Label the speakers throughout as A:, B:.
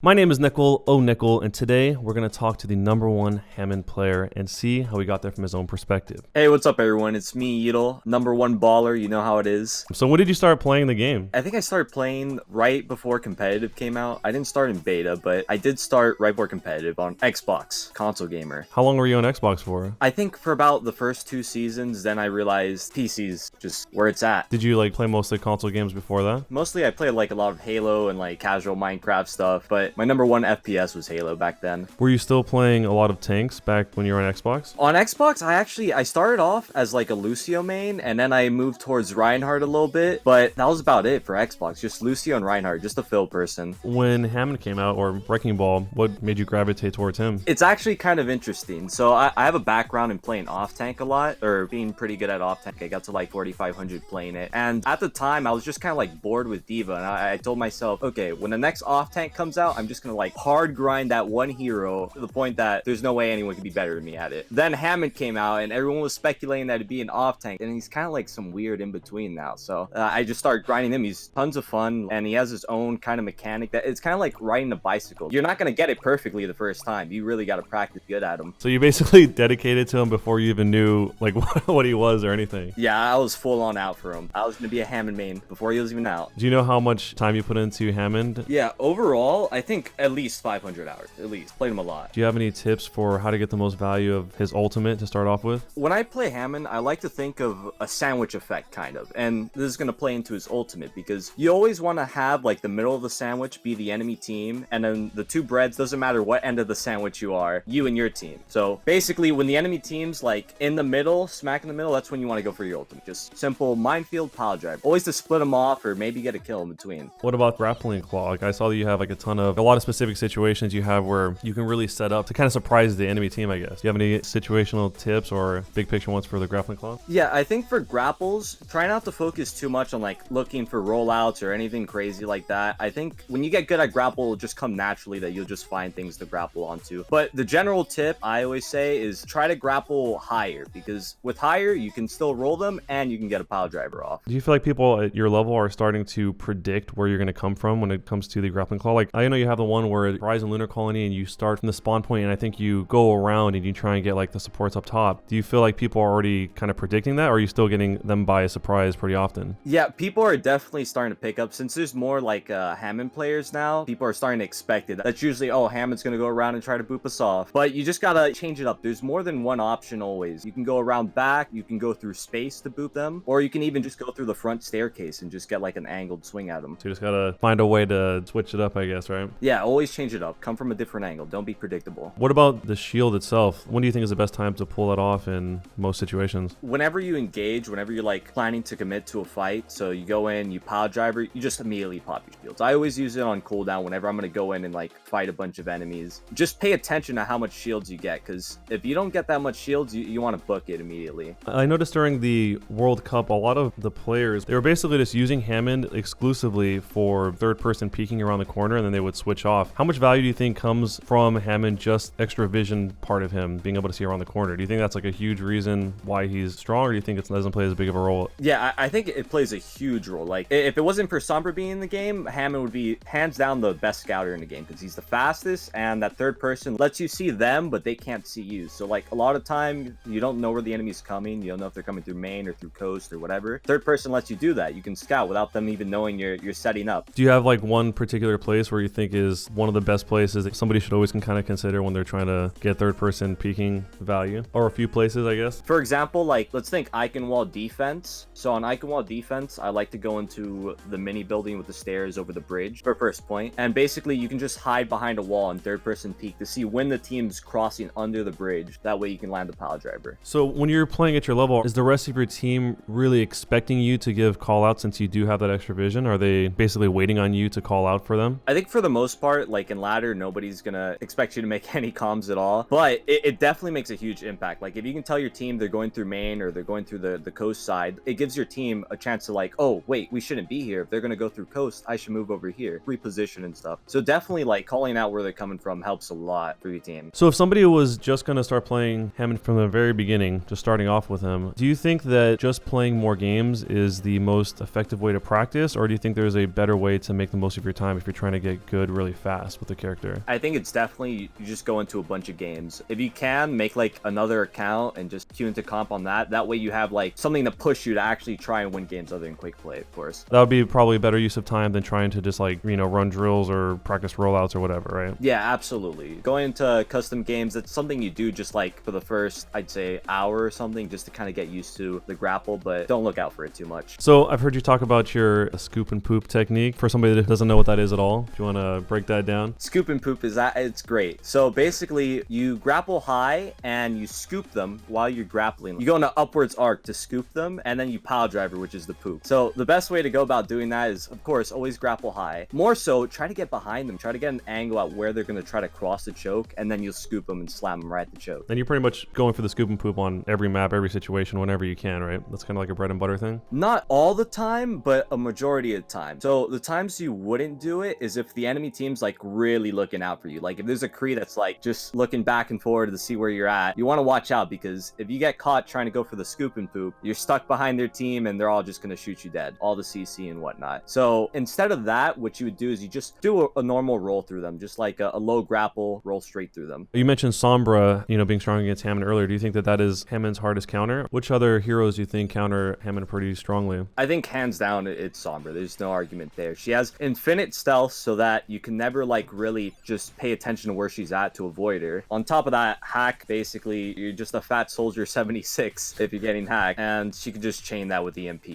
A: My name is Nickel, Nickel, and today we're going to talk to the #1 Hammond player and see how he got there from his own perspective.
B: Hey, what's up everyone? It's me, Yeetle, #1 baller, you know how it is.
A: So when did you start playing the game?
B: I think I started playing right before competitive came out. I didn't start in beta, but I did start right before competitive on Xbox, console gamer.
A: How long were you on Xbox for?
B: I think for about the first 2 seasons, then I realized PC's just where it's at.
A: Did you play mostly console games before that?
B: Mostly I played a lot of Halo and casual Minecraft stuff, but my #1 FPS was Halo back then.
A: Were you still playing a lot of tanks back when you were on Xbox?
B: On Xbox, I started off as a Lucio main, and then I moved towards Reinhardt a little bit, but that was about it for Xbox. Just Lucio and Reinhardt, just a fill person.
A: When Hammond came out, or Wrecking Ball, what made you gravitate towards him?
B: It's actually kind of interesting. So I have a background in playing off-tank a lot, or being pretty good at off-tank. I got to 4,500 playing it, and at the time, I was just kind of bored with D.Va, and I told myself, okay, when the next off-tank comes out, I'm just gonna hard grind that one hero to the point that there's no way anyone could be better than me at it. Then Hammond came out and everyone was speculating that it'd be an off tank, and he's kind of some weird in between now. So I just started grinding him. He's tons of fun, and he has his own kind of mechanic that it's kind of like riding a bicycle. You're not gonna get it perfectly the first time. You really got to practice good at him.
A: So you basically dedicated to him before you even knew what he was or anything.
B: Yeah, I was full on out for him. I was gonna be a Hammond main before he was even out.
A: Do you know how much time you put into Hammond?
B: Yeah, overall, I think at least 500 hours. At least played him a lot.
A: Do you have any tips for how to get the most value of his ultimate to start off with?
B: When I play Hammond, I like to think of a sandwich effect kind of, and this is going to play into his ultimate because you always want to have the middle of the sandwich be the enemy team, and then the two breads, doesn't matter what end of the sandwich you are, you and your team. So basically when the enemy team's in the middle, smack in the middle, that's when you want to go for your ultimate. Just simple minefield pile drive. Always to split them off or maybe get a kill in between.
A: What about grappling claw? I saw that you have a lot of specific situations you have where you can really set up to kind of surprise the enemy team, I guess. Do you have any situational tips or big picture ones for the grappling claw?
B: Yeah, I think for grapples, try not to focus too much on looking for rollouts or anything crazy like that. I think when you get good at grapple, it'll just come naturally that you'll just find things to grapple onto. But the general tip I always say is try to grapple higher, because with higher, you can still roll them and you can get a pile driver off.
A: Do you feel like people at your level are starting to predict where you're going to come from when it comes to the grappling claw? I know you have the one where Horizon Lunar Colony and you start from the spawn point, and I think you go around and you try and get the supports up top. Do you feel like people are already kind of predicting that, or are you still getting them by a surprise pretty often?
B: Yeah, people are definitely starting to pick up. Since there's more Hammond players now, people are starting to expect it. That's usually, oh, Hammond's gonna go around and try to boop us off. But you just gotta change it up. There's more than one option always. You can go around back, you can go through space to boop them, or you can even just go through the front staircase and just get an angled swing at them.
A: So you just gotta find a way to switch it up, I guess, right?
B: Yeah, always change it up. Come from a different angle. Don't be predictable.
A: What about the shield itself? When do you think is the best time to pull that off in most situations?
B: Whenever you engage, whenever you're planning to commit to a fight, so you go in, you pile driver, you just immediately pop your shields. I always use it on cooldown whenever I'm going to go in and fight a bunch of enemies. Just pay attention to how much shields you get, because if you don't get that much shields, you want to book it immediately.
A: I noticed during the World Cup, a lot of the players, they were basically just using Hammond exclusively for third person peeking around the corner, and then they would switch off. How much value do you think comes from Hammond, just extra vision part of him, being able to see around the corner? Do you think that's a huge reason why he's strong, or do you think it doesn't play as big of a role?
B: Yeah, I think it plays a huge role. If it wasn't for Sombra being in the game, Hammond would be hands down the best scouter in the game, because he's the fastest, and that third person lets you see them, but they can't see you. So a lot of time, you don't know where the enemy's coming. You don't know if they're coming through main or through coast or whatever. Third person lets you do that. You can scout without them even knowing you're setting up.
A: Do you have one particular place where you think is one of the best places that somebody should always kind of consider when they're trying to get third person peeking value? Or a few places, I guess?
B: For example, let's think icon wall defense. So on icon wall defense, I like to go into the mini building with the stairs over the bridge for first point. And basically you can just hide behind a wall and third person peek to see when the team's crossing under the bridge. That way you can land the pile driver.
A: So when you're playing at your level, is the rest of your team really expecting you to give call out since you do have that extra vision? Are they basically waiting on you to call out for them?
B: I think for the most part, in ladder, nobody's gonna expect you to make any comms at all. But it definitely makes a huge impact. If you can tell your team they're going through main or they're going through the coast side, it gives your team a chance to oh, wait, we shouldn't be here. If they're gonna go through coast, I should move over here, reposition and stuff. So definitely calling out where they're coming from helps a lot for your team.
A: So if somebody was just gonna start playing Hammond from the very beginning, just starting off with him, do you think that just playing more games is the most effective way to practice, or do you think there's a better way to make the most of your time if you're trying to get good good really fast with the character?
B: I think it's definitely you just go into a bunch of games. If you can, make like another account and just queue into comp on that. That way you have like something to push you to actually try and win games other than quick play, of course.
A: That would be probably a better use of time than trying to just like, run drills or practice rollouts or whatever, right?
B: Yeah, absolutely. Going into custom games, that's something you do just like for the first, I'd say, hour or something, just to kind of get used to the grapple, but don't look out for it too much.
A: So I've heard you talk about your scoop and poop technique. For somebody that doesn't know what that is at all, do you want to break that down?
B: Scoop and poop it's great. So basically, you grapple high and you scoop them while you're grappling. You go in an upwards arc to scoop them, and then you pile driver, which is the poop. So the best way to go about doing that is, of course, always grapple high. More so, try to get behind them. Try to get an angle at where they're going to try to cross the choke, and then you'll scoop them and slam them right at the choke.
A: And you're pretty much going for the scoop and poop on every map, every situation, whenever you can, right? That's kind of like a bread and butter thing?
B: Not all the time, but a majority of the time. So the times you wouldn't do it is if the enemy team's like really looking out for you. Like if there's a Kree that's like just looking back and forward to see where you're at, you want to watch out, because if you get caught trying to go for the scoop and poop, you're stuck behind their team and they're all just going to shoot you dead. All the CC and whatnot. So instead of that, what you would do is you just do a normal roll through them, just like a low grapple, roll straight through them.
A: You mentioned Sombra, being strong against Hammond earlier. Do you think that that is Hammond's hardest counter? Which other heroes do you think counter Hammond pretty strongly?
B: I think hands down it's Sombra. There's no argument there. She has infinite stealth so that you can never like really just pay attention to where she's at to avoid her. On top of that, hack, basically you're just a fat soldier 76 if you're getting hacked, and she can just chain that with EMP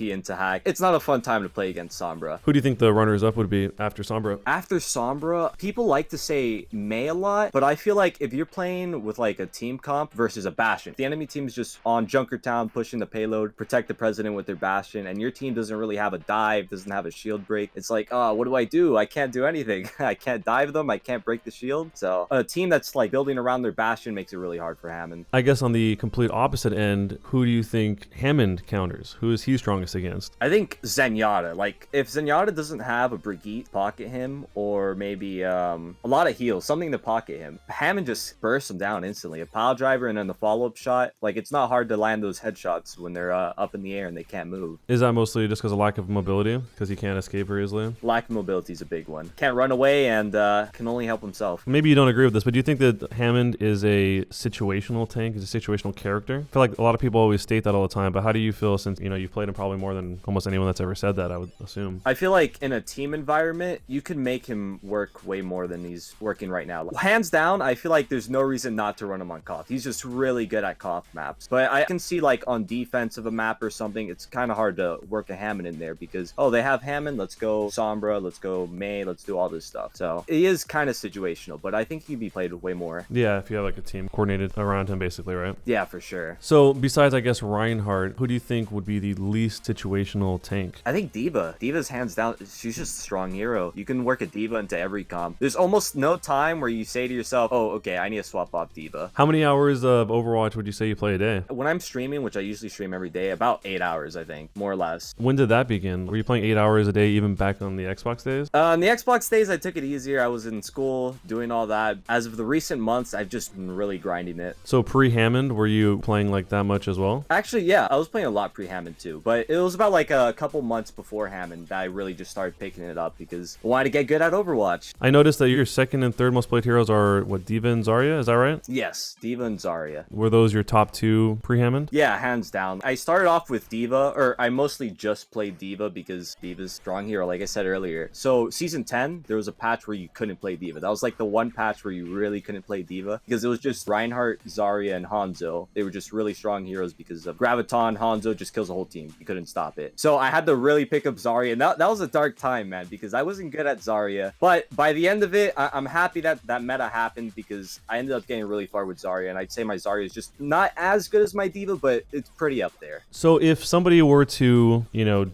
B: into hack. It's not a fun time to play against Sombra.
A: Who do you think the runners up would be after Sombra?
B: After Sombra, people like to say Mei a lot, but I feel like if you're playing with like a team comp versus a Bastion, the enemy team's just on Junkertown pushing the payload, protect the president with their Bastion, and your team doesn't really have a dive, doesn't have a shield break. It's like, oh, what do? I can't do anything. I can't dive them. I can't break the shield. So a team that's like building around their Bastion makes it really hard for Hammond.
A: I guess on the complete opposite end, who do you think Hammond counters? Who is he strongest against?
B: I think Zenyatta. Like if Zenyatta doesn't have a Brigitte pocket him, or maybe a lot of heals, something to pocket him, Hammond just bursts him down instantly. A pile driver and then the follow-up shot. Like it's not hard to land those headshots when they're up in the air and they can't move.
A: Is that mostly just because of lack of mobility? Because he can't escape very easily?
B: Lack of mobility is a big one. Can't run away and can only help himself.
A: Maybe you don't agree with this, but do you think that Hammond is a situational tank, is a situational character? I feel like a lot of people always state that all the time, but how do you feel since, you've played him probably more than almost anyone that's ever said that, I would assume?
B: I feel like in a team environment, you can make him work way more than he's working right now. Hands down, I feel like there's no reason not to run him on Koth. He's just really good at Koth maps. But I can see like on defense of a map or something, it's kind of hard to work a Hammond in there because, oh, they have Hammond, let's go Sombra, let's go Mei, let's do all this stuff. So it is kind of situational, but I think he'd be played way more.
A: Yeah, if you have like a team coordinated around him, basically, right?
B: Yeah, for sure.
A: So besides, I guess, Reinhardt, who do you think would be the least situational tank?
B: I think D.Va. D.Va's hands down. She's just a strong hero. You can work a D.Va into every comp. There's almost no time where you say to yourself, oh, okay, I need to swap off D.Va.
A: How many hours of Overwatch would you say you play a day?
B: When I'm streaming, which I usually stream every day, about 8 hours, I think, more or less.
A: When did that begin? Were you playing 8 hours a day even back on the Xbox days?
B: On the Xbox days, I took it easier. I was in school doing all that. As of the recent months, I've just been really grinding it.
A: So pre-Hammond, were you playing like that much as well?
B: Actually, yeah, I was playing a lot pre-Hammond too, but it was about like a couple months before Hammond that I really just started picking it up because I wanted to get good at Overwatch.
A: I noticed that your second and third most played heroes are, what, D.Va and Zarya? Is that right?
B: Yes, D.Va and Zarya.
A: Were those your top two pre-Hammond?
B: Yeah, hands down. I started off with D.Va, or I mostly just played D.Va because D.Va's strong hero, like I said earlier. So season 10, there was a patch where you couldn't play D.Va. That was like the one patch where you really couldn't play D.Va because it was just Reinhardt, Zarya, and Hanzo. They were just really strong heroes because of Graviton. Hanzo just kills the whole team. You couldn't stop it. So I had to really pick up Zarya, and that was a dark time, man, because I wasn't good at Zarya. But by the end of it, I'm happy that that meta happened because I ended up getting really far with Zarya, and I'd say my Zarya is just not as good as my D.Va, but it's pretty up there.
A: So if somebody were to,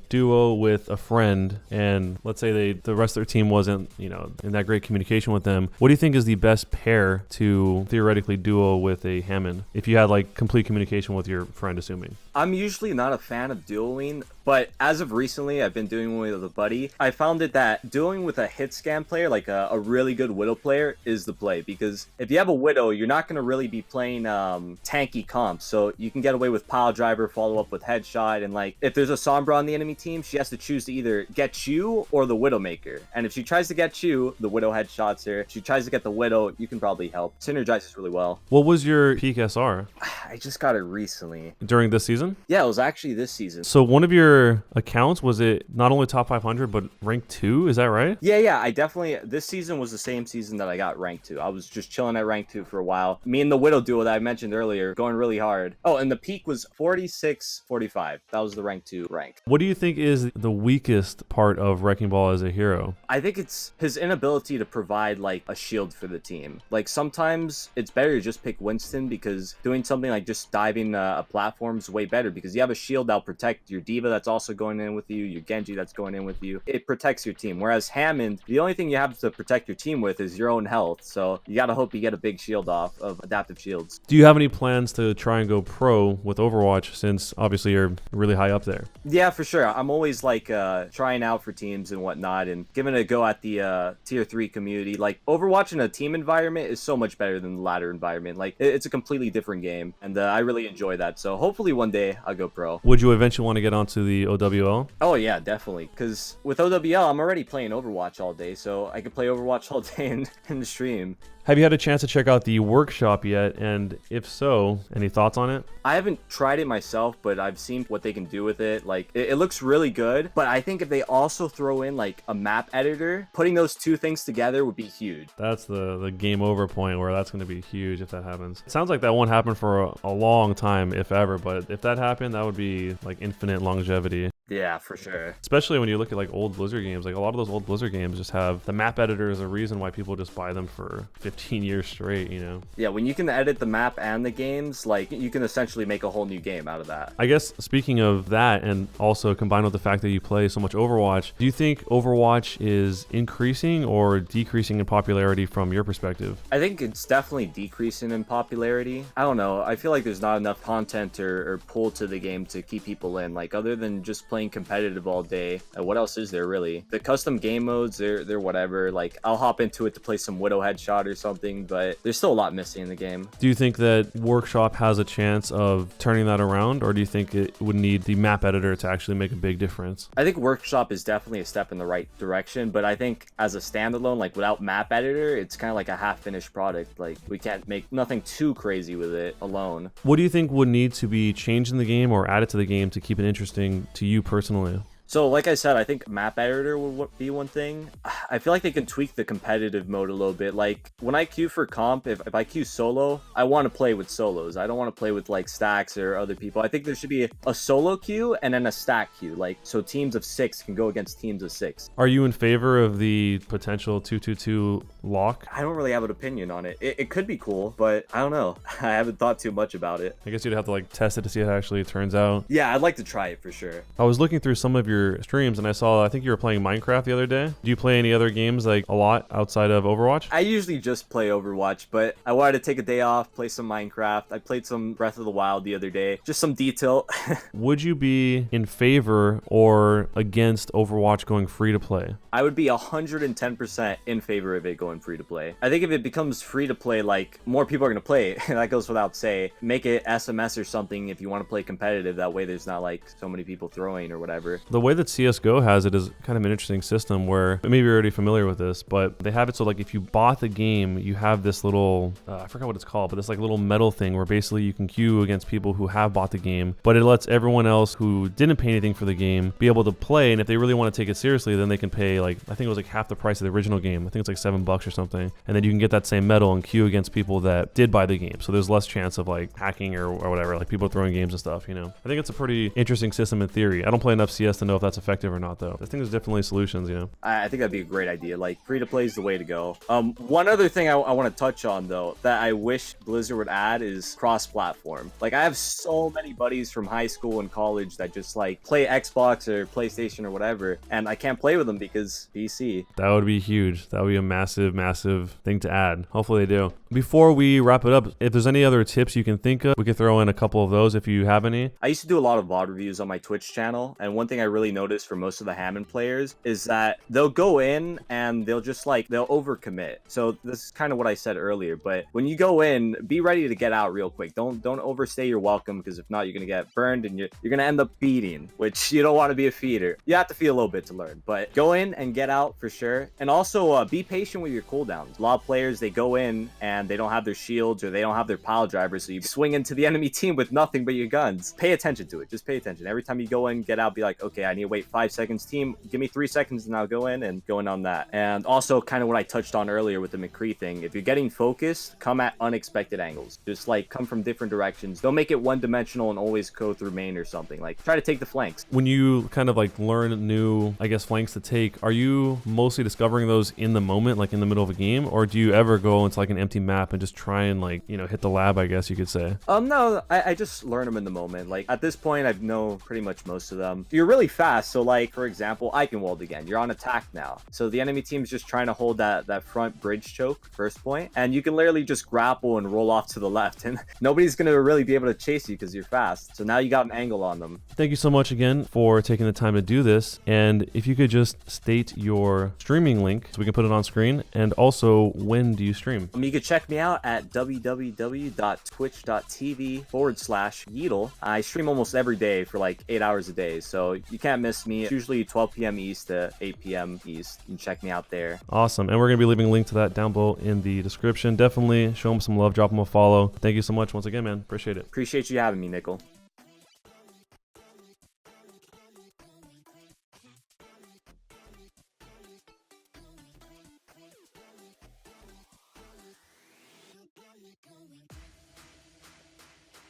A: duo with a friend, and let's say the rest of their team wasn't, in that great communication with them, what do you think is the best pair to theoretically duo with a Hammond if you had like complete communication with your friend, assuming?
B: I'm usually not a fan of dueling, but as of recently, I've been doing with a buddy. I found it that dueling with a hit scan player, like a really good Widow player, is the play. Because if you have a Widow, you're not going to really be playing tanky comps. So you can get away with pile driver, follow up with headshot. And like, if there's a Sombra on the enemy team, she has to choose to either get you or the Widowmaker. And if she tries to get you, the Widow headshots here. If she tries to get the Widow, you can probably help. Synergizes really well.
A: What was your peak SR?
B: I just got it recently.
A: During this season?
B: Yeah, it was actually this season.
A: So one of your accounts, was it not only top 500, but rank 2? Is that right?
B: Yeah, I definitely, this season was the same season that I got rank 2. I was just chilling at rank 2 for a while. Me and the Widow duo that I mentioned earlier, going really hard. Oh, and the peak was 46-45. That was the rank 2 rank.
A: What do you think is the weakest part of Wrecking Ball as a hero?
B: I think it's his inability to provide like a shield for the team. Like sometimes it's better to just pick Winston because doing something like just diving a platform is way better because you have a shield that'll protect your Diva that's also going in with you, your Genji that's going in with you. It protects your team. Whereas Hammond, the only thing you have to protect your team with is your own health. So you gotta hope you get a big shield off of adaptive shields.
A: Do you have any plans to try and go pro with Overwatch since obviously you're really high up there?
B: Yeah, for sure. I'm always like trying out for teams and whatnot and giving it a go at the tier 3 community. Like Overwatch in a team environment is so much better than the ladder environment. Like it's a completely different game and I really enjoy that. So hopefully one day I'll go pro.
A: Would you eventually want to get onto the OWL?
B: Oh yeah, definitely. Because with OWL, I'm already playing Overwatch all day, so I could play Overwatch all day in the stream.
A: Have you had a chance to check out the workshop yet? And if so, any thoughts on it?
B: I haven't tried it myself, but I've seen what they can do with it. Like, it looks really good. But I think if they also throw in, like, a map editor, putting those two things together would be huge.
A: That's the game over point where that's going to be huge if that happens. It sounds like that won't happen for a long time, if ever. But if that happened, that would be, like, infinite longevity.
B: Yeah, for sure.
A: Especially when you look at like old Blizzard games, like a lot of those old Blizzard games just have the map editor is a reason why people just buy them for 15 years straight, you know?
B: Yeah, when you can edit the map and the games, like you can essentially make a whole new game out of that.
A: I guess speaking of that and also combined with the fact that you play so much Overwatch, do you think Overwatch is increasing or decreasing in popularity from your perspective?
B: I think it's definitely decreasing in popularity. I don't know. I feel like there's not enough content or pull to the game to keep people in. Like other than just playing competitive all day, what else is there really? The custom game modes, they're whatever. Like I'll hop into it to play some Widow headshot or something, but there's still a lot missing in the game.
A: Do you think that Workshop has a chance of turning that around, or do you think it would need the map editor to actually make a big difference?
B: I think Workshop is definitely a step in the right direction, but I think as a standalone, like without map editor, it's kind of like a half-finished product. Like we can't make nothing too crazy with it alone.
A: What do you think would need to be changed in the game or added to the game to keep it interesting to you personally?
B: So like I said, I think map editor would be one thing. I feel like they can tweak the competitive mode a little bit. Like when I queue for comp, if I queue solo, I want to play with solos. I don't want to play with like stacks or other people. I think there should be a solo queue and then a stack queue. Like so teams of 6 can go against teams of 6.
A: Are you in favor of the potential 2-2-2 lock?
B: I don't really have an opinion on it. It could be cool, but I don't know. I haven't thought too much about it.
A: I guess you'd have to like test it to see how it actually turns out.
B: Yeah, I'd like to try it for sure.
A: I was looking through some of your streams and I think you were playing Minecraft the other day. Do you play any other games like a lot outside of Overwatch?
B: I usually just play Overwatch, but I wanted to take a day off, play some Minecraft. I played some Breath of the Wild the other day, just some detail.
A: Would you be in favor or against Overwatch going free to play?
B: I would be 110% in favor of it going free to play. I think if it becomes free to play, like more people are going to play it. That goes without say. Make it SMS or something if you want to play competitive. That way there's not like so many people throwing or whatever.
A: The way that CSGO has it is kind of an interesting system where maybe you're already familiar with this, but they have it so like if you bought the game, you have this little, I forgot what it's called, but this like little metal thing where basically you can queue against people who have bought the game, but it lets everyone else who didn't pay anything for the game be able to play. And if they really want to take it seriously, then they can pay like, I think it was like half the price of the original game. I think it's like $7 or something. And then you can get that same medal and queue against people that did buy the game. So there's less chance of like hacking or whatever, like people throwing games and stuff, you know? I think it's a pretty interesting system in theory. I don't play enough CS to know if that's effective or not though. I think there's definitely solutions, you know?
B: I think that'd be a great idea. Like free to play is the way to go. One other thing I want to touch on though, that I wish Blizzard would add is cross-platform. Like I have so many buddies from high school and college that just like play Xbox or PlayStation or whatever, and I can't play with them because PC.
A: That would be huge. That would be a massive, massive thing to add. Hopefully they do. Before we wrap it up, if there's any other tips you can think of, we could throw in a couple of those if you have any.
B: I used to do a lot of VOD reviews on my Twitch channel, and one thing I really really noticed for most of the Hammond players is that they'll go in and they'll just like, they'll overcommit. So this is kind of what I said earlier, but when you go in, be ready to get out real quick. Don't overstay your welcome, because if not, you're going to get burned and you're going to end up feeding, which you don't want to be a feeder. You have to feed a little bit to learn, but go in and get out for sure. And also be patient with your cooldowns. A lot of players, they go in and they don't have their shields or they don't have their pile drivers, so you swing into the enemy team with nothing but your guns. Pay attention to it. Just pay attention. Every time you go in, get out, be like, okay, I need to wait 5 seconds. Team, give me 3 seconds and I'll go in and go in on that. And also kind of what I touched on earlier with the McCree thing, if you're getting focused, come at unexpected angles. Just like come from different directions. Don't make it one dimensional and always go through main or something. Like try to take the flanks.
A: When you kind of like learn new, I guess, flanks to take, are you mostly discovering those in the moment, like in the middle of a game, or do you ever go into like an empty map and just try and like, you know, hit the lab, I guess you could say?
B: No, I just learn them in the moment. Like at this point, I know pretty much most of them. You're really fast, so like for example, Eichenwald again. You're on attack now, so the enemy team's just trying to hold that front bridge choke first point, and you can literally just grapple and roll off to the left, and nobody's gonna really be able to chase you because you're fast. So now you got an angle on them.
A: Thank you so much again for taking the time to do this. And if you could just state your streaming link so we can put it on screen, and also when do you stream?
B: You can check me out at www.twitch.tv/Yeetle. I stream almost every day for like 8 hours a day, so you can't miss me. It's usually 12 p.m. East to 8 p.m. East. You can check me out there.
A: Awesome. And we're going to be leaving a link to that down below in the description. Definitely show them some love, drop them a follow. Thank you so much once again, man. Appreciate it.
B: Appreciate you having me, Nickel.